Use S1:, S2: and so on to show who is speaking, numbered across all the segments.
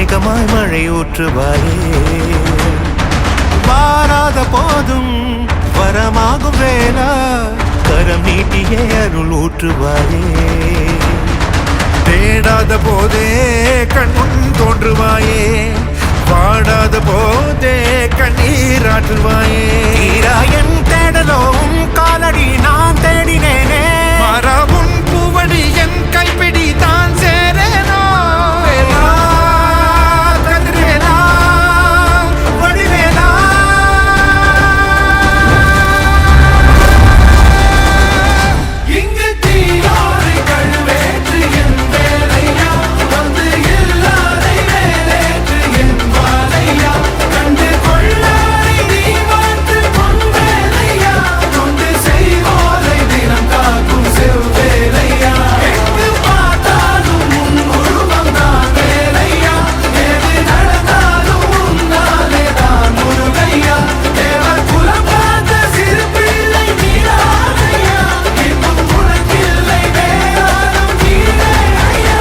S1: மேகமாய் மழை ஊற்றுவாயே. வாராத போதும் வரமாகும் வேளா கரம் நீட்டியே அருள் ஊற்றுவாயே.
S2: தேடாத போதே கண்முன் தோன்றுவாயே, பாடாத போதே கண்ணீராற்றுவாயே.
S1: என் தேடலும் காலடி நான் தேடினேனே,
S2: மரபுன் பூவடி என் கைப்பிடி தான் சேரேனோ.
S1: கதிர்வேலா வடிவேலா.
S3: இங்கு தீயோரை கழுவேற்று என் வேலையா, வந்து இல்லாதை வேலேற்று என் வாழையா, கண்டு கொள்ளாரை நீ மாற்று பொன் வேலையா, கொண்டு செய்வோரை தினம் காக்கும் செவ்வேலையா. எங்கு பார்த்தாலும் உன் உருவம் தான் வேலையா, எது நடந்தாலும் உன்னாலே தான் முருகையா. தேவர் குலம் பார்த்த சிறு பிள்ளை நீரானையா, இன்னும் உனக்கில்லை வேறாரும் நீரே ஐயா.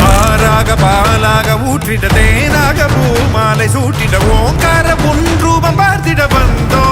S2: ஆறாக பாலாக ஊற்றிட தேனாக பூமாலை சூட்டிட ஓங்கார உன் ரூபம் பார்த்திட வந்தோ.